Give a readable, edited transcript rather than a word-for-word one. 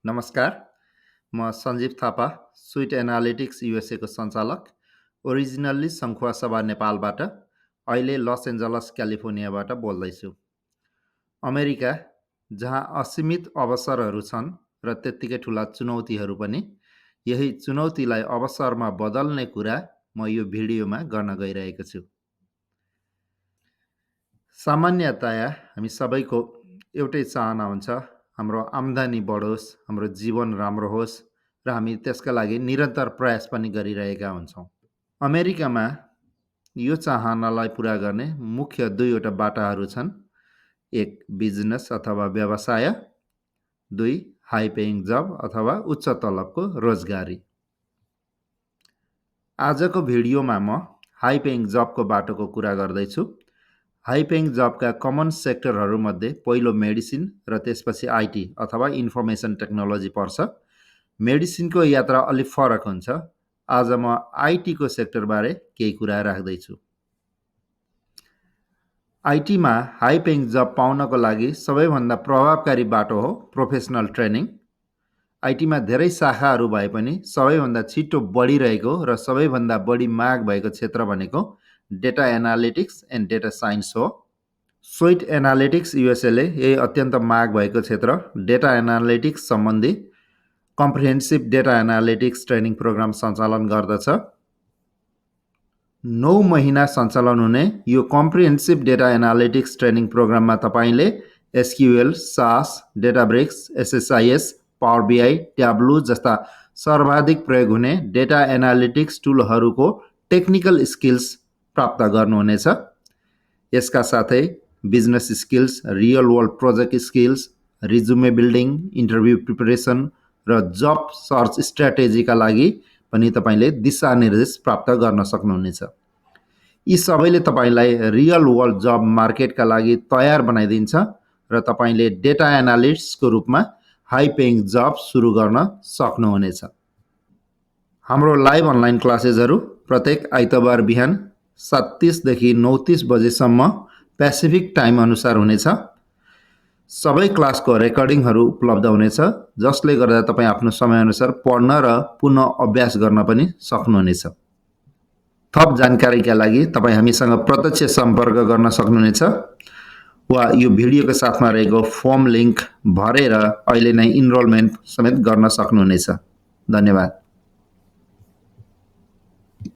नमस्कार, म Sanjeev Thapa, sweet analytics युएसएको सञ्चालक, ओरिजिनल्ली सङ्खुवा सभा नेपालबाट, अहिले लस एन्जलस क्यालिफोर्नियाबाट बोल्दैछु। अमेरिका, जहाँ असीमित अवसरहरू छन् र त्यत्तिकै ठुला चुनौतीहरू पनि, यही चुनौतीलाई अवसरमा बदल्ने कुरा म यो भिडियोमा गर्न गइरहेको छु। सामान्यतया हामी सबैको एउटै चाहना हुन्छ, हाम्रो आम्दानी बढोस्, हाम्रो जीवन राम्रो होस् र हामी त्यसका लागि निरन्तर प्रयास पनि गरिरहेका हुन्छौँ। अमेरिकामा यो चाहनालाई पुरा गर्ने मुख्य दुईवटा बाटाहरू छन्। एक, बिजनेस अथवा व्यवसाय, दुई, हाई पेइङ जब अथवा उच्च तलबको रोजगारी। आजको भिडियोमा म हाई पेइङ जबको बाटोको कुरा गर्दैछु। हाई पेइङ जबका कमन सेक्टरहरूमध्ये पहिलो मेडिसिन र त्यसपछि आइटी अथवा इन्फर्मेसन टेक्नोलोजी पर्छ। मेडिसिनको यात्रा अलिक फरक हुन्छ। आज म आइटीको सेक्टरबारे केही कुरा राख्दैछु। आइटीमा हाई पेइङ जब पाउनको लागि सबैभन्दा प्रभावकारी बाटो हो प्रोफेसनल ट्रेनिङ। आइटीमा धेरै शाखाहरू भए पनि सबैभन्दा छिटो बढिरहेको र सबैभन्दा बढी माग भएको क्षेत्र भनेको data analytics and data science हो। स्विट एनालिटिक्स युएसएले यही अत्यन्त माग भएको क्षेत्र डेटा एनालिटिक्स सम्बन्धी comprehensive data analytics training program सञ्चालन गर्दछ। 9 महिना सञ्चालन हुने यो कम्प्रिहेन्सिभ डेटा एनालिटिक्स ट्रेनिङ प्रोग्राममा तपाईँले SQL, SAS, Databricks, SSIS, power BI, Tableau जस्ता सर्वाधिक प्रयोग हुने डेटा एनालिटिक्स टुलहरूको टेक्निकल स्किल्स प्राप्त गर्नुहुनेछ। यसका साथै business skills, real world project skills, resume building, interview preparation र जब सर्च स्ट्र्याटेजीका लागि पनि तपाईँले दिशानिर्देश प्राप्त गर्न सक्नुहुनेछ। यी सबैले तपाईँलाई रियल वर्ल्ड जब मार्केटका लागि तयार बनाइदिन्छ र तपाईँले डेटा एनालिस्टको रूपमा हाई पेइङ जब सुरु गर्न सक्नुहुनेछ। हाम्रो लाइभ अनलाइन क्लासेसहरू प्रत्येक आइतबार बिहान 7:30 देखि 9:30 बजेसम्म पेसिफिक टाइम अनुसार हुनेछ। सबै क्लासको रेकर्डिङहरू उपलब्ध हुनेछ, जसले गर्दा तपाईँ आफ्नो समयअनुसार पढ्न र पुनः अभ्यास गर्न पनि सक्नुहुनेछ। थप जानकारीका लागि तपाईँ हामीसँग प्रत्यक्ष सम्पर्क गर्न सक्नुहुनेछ वा यो भिडियोको साथमा रहेको फर्म लिङ्क भरेर अहिले नै इनरोलमेन्ट समेत गर्न सक्नुहुनेछ। धन्यवाद।